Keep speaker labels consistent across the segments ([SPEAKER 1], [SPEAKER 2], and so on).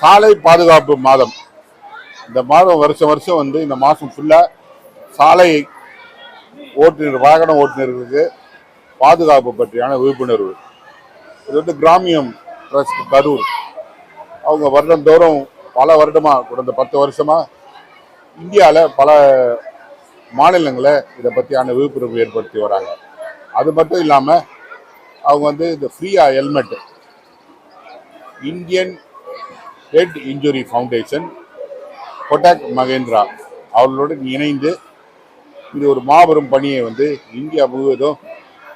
[SPEAKER 1] சாலை பாதுகாப்பு மாதம். இந்த மாதம் வருஷம் வந்து இந்த மாதம் ஃபுல்லாக சாலை வாகன ஓட்டுநர்களுக்கு பாதுகாப்பு பற்றியான விழிப்புணர்வு. இது வந்து கிராமியம் ட்ரஸ்ட் கரூர் அவங்க வருடந்தோறும் பல வருடமாக கடந்த 10 வருஷமாக இந்தியாவில் பல மாநிலங்களை இதை பற்றியான விழிப்புணர்வு ஏற்படுத்தி வராங்க. அது மட்டும் இல்லாமல் அவங்க வந்து இந்த ஃப்ரீயா helmet Indian head injury foundation Kotak Mahindra அவர்களுடன் இணைந்து இது ஒரு மாபெரும் பணியை வந்து இந்தியா முழுவதும்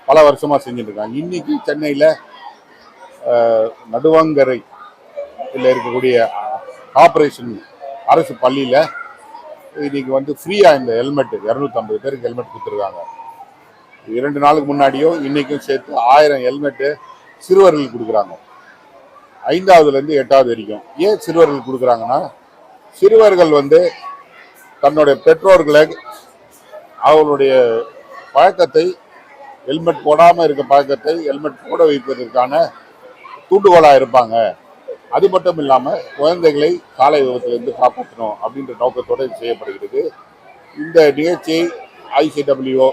[SPEAKER 1] பல வருஷமாக செஞ்சுட்டு இருக்காங்க. இன்னைக்கு சென்னையில் நடுவாங்கரை இருக்கக்கூடிய கார்பரேஷன் அரசு பள்ளியில் இன்னைக்கு வந்து ஃப்ரீயா இந்த ஹெல்மெட் 250 பேருக்கு ஹெல்மெட் கொடுத்துருக்காங்க. 2 நாளுக்கு முன்னாடியும் இன்னைக்கும் சேர்த்து 1000 ஹெல்மெட்டு சிறுவர்களுக்கு கொடுக்குறாங்க. 5ஆவதுலேருந்து 8ஆவது வரைக்கும். ஏன் சிறுவர்கள் கொடுக்குறாங்கன்னா, சிறுவர்கள் வந்து தன்னுடைய பெற்றோர்களை அவர்களுடைய பழக்கத்தை ஹெல்மெட் போடாமல் இருக்க பழக்கத்தை ஹெல்மெட் போட வைப்பதற்கான தூண்டுகோலாக இருப்பாங்க. அது மட்டும் இல்லாமல் குழந்தைகளை சாலை விபத்திலிருந்து காப்பாற்றணும் அப்படின்ற நோக்கத்தோடு செய்யப்படுகிறது. இந்த நிகழ்ச்சியை ICWO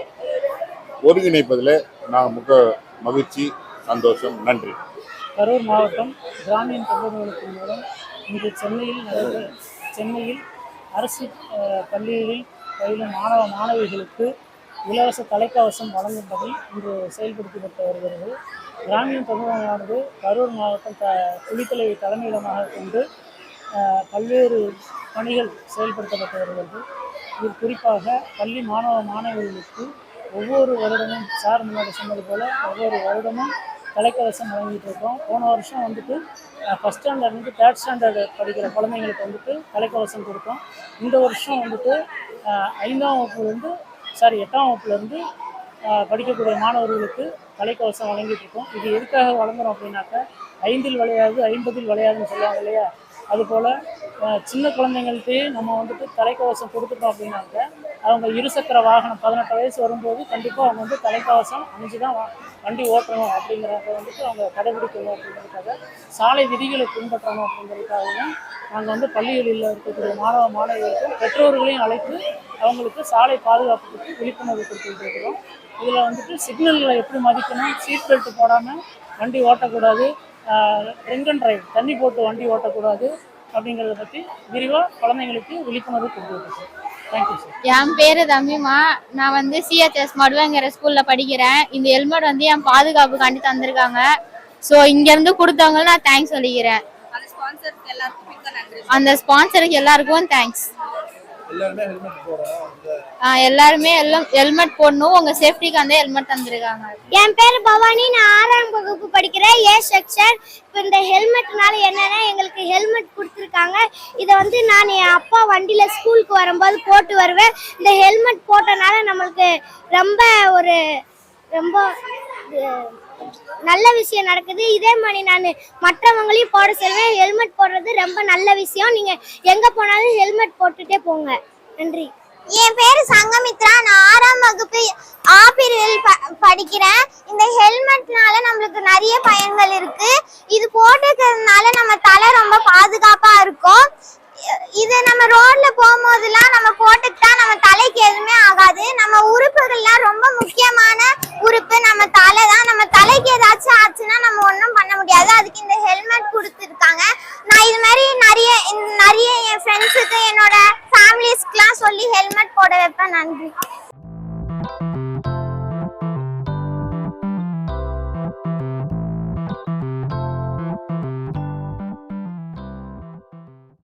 [SPEAKER 1] ஒருங்கிணைப்பதில் நாங்கள் மிக மகிழ்ச்சி, சந்தோஷம், நன்றி.
[SPEAKER 2] கரூர் மாவட்டம் கிராமிய தொழில்நுட்பத்தின் மூலம் இன்று சென்னையில் அரசு பள்ளிகளில் பயிலும் மாணவிகளுக்கு இலவச தலைக்கவசம் வழங்கும்படி இன்று செயல்படுத்தப்பட்டு வருகிறது. கிராமிய தமிழகமானது கரூர் மாவட்டம் குளித்தலை தலைமையிடமாக கொண்டு பல்வேறு பணிகள் செயல்படுத்தப்பட்டு வருகிறது. இதில் குறிப்பாக பள்ளி மாணவர்களுக்கு ஒவ்வொரு வருடமும் சார் முன்னாடி சொன்னது போல் ஒவ்வொரு வருடமும் தலைக்கவசம் வழங்கிட்டு இருக்கோம். போன வருஷம் வந்துட்டு 1st ஸ்டாண்டர்ட்லேருந்து 3rd ஸ்டாண்டர்டு படிக்கிற குழந்தைங்களுக்கு வந்துட்டு தலைக்கவசம் கொடுத்தோம். இந்த வருஷம் வந்துட்டு 8ஆம் வகுப்புலேருந்து படிக்கக்கூடிய மாணவர்களுக்கு தலைக்கவசம் வழங்கிட்டு இருக்கோம். இது எதுக்காக வழங்குறோம் அப்படின்னாக்க, 5இல் விளையாது 50இல் விளையாதுன்னு சொல்லுவாங்க இல்லையா, அதுபோல் சின்ன குழந்தைங்கள்ட்டே நம்ம வந்துட்டு தலைக்கவசம் கொடுத்துட்டோம் அப்படின்னாக்க, அவங்க இருசக்கர வாகனம் 18 வயசு வரும்போது கண்டிப்பாக அவங்க வந்து தலைக்கவசம் அணிஞ்சு தான் வண்டி ஓட்டணும் அப்படிங்கிறத வந்துட்டு அவங்க கடைபிடிக்கணும் அப்படிங்கிறதுக்காக, சாலை விதிகளை பின்பற்றணும் அப்படிங்கிறதுக்காகவும் நாங்கள் வந்து பள்ளிகளில் இருக்கக்கூடிய மாணவிகளுக்கும் பெற்றோர்களையும் அழைத்து அவங்களுக்கு சாலை பாதுகாப்புக்கு விழிப்புணர்வு கொடுத்துட்டு இருக்கிறோம். இதில் வந்துட்டு சிக்னலில் எப்படி மதிக்கணும், சீட் பெல்ட் போடாமல் வண்டி ஓட்டக்கூடாது, ட்ரிங்க் அண்ட் டிரைவ் தண்ணி போட்டு வண்டி ஓட்டக்கூடாது அப்படிங்கிறத பற்றி விரிவாக குழந்தைங்களுக்கு விழிப்புணர்வு கொடுத்துருக்கோம். Thank you sir.
[SPEAKER 3] என் பேர் தமிமா. நான் வந்து CHS மடுவங்கிற ஸ்கூலில் படிக்கிறேன். இந்த ஹெல்மெட் வந்து என் பாதுகாப்புக்காண்டி தந்திருக்காங்க. ஸோ இங்கேருந்து கொடுத்தவங்க நான் தேங்க்ஸ் சொல்லிக்கிறேன். அந்த ஸ்பான்சருக்கு எல்லாருக்கும் தேங்க்ஸ். எல்லாருமே ஹெல்மெட் போடணும். உங்க சேஃப்டிக்கு அந்த ஹெல்மெட் தந்திருக்காங்க.
[SPEAKER 4] என் பேர் பவானி. நான் 6ஆம் வகுப்பு படிக்கிறேன், A செக்ஷன். இப்போ இந்த ஹெல்மெட்னால என்னன்னா, எங்களுக்கு ஹெல்மெட் கொடுத்துருக்காங்க. இதை வந்து நான் என் அப்பா வண்டியில் ஸ்கூலுக்கு வரும்போது போட்டு வருவேன். இந்த ஹெல்மெட் போட்டனால நம்மளுக்கு ரொம்ப நல்ல விஷயம் நடக்குது. இதே மாதிரி நான் மற்றவங்களையும் போட சொல்வேன். ஹெல்மெட் போடுறது ரொம்ப நல்ல விஷயம். நீங்கள் எங்கே போனாலும் ஹெல்மெட் போட்டுட்டே போங்க. நன்றி.
[SPEAKER 5] என் பேரு சங்கமித்ரா. நான் 6ஆம் வகுப்பு ஆப்பிரில் படிக்கிறேன். இந்த ஹெல்மெட்னால நம்மளுக்கு நிறைய பயன்கள் இருக்கு. இது போட்டுக்கிறதுனால நம்ம தலை ரொம்ப பாதுகாப்பா இருக்கும். இது நம்ம ரோட்ல போகும்போதெல்லாம் நம்ம போட்டுக்கிட்டா நம்ம தலைக்கு எதுவுமே ஆகாது. நம்ம உறுப்புகள்லாம் ரொம்ப முக்கியமான உறுப்பு நம்ம தலை தான். நம்ம தலைக்கு ஏதாச்சும் ஆச்சுன்னா நம்ம ஒன்றும் பண்ண முடியாது. அதுக்கு இந்த ஹெல்மெட் கொடுத்துருக்காங்க. நான் இது மாதிரி நிறைய என் ஃப்ரெண்ட்ஸுக்கு என்னோட ஃபேமிலிஸ்க்குலாம் சொல்லி ஹெல்மெட் போட வைப்பேன். நன்றி.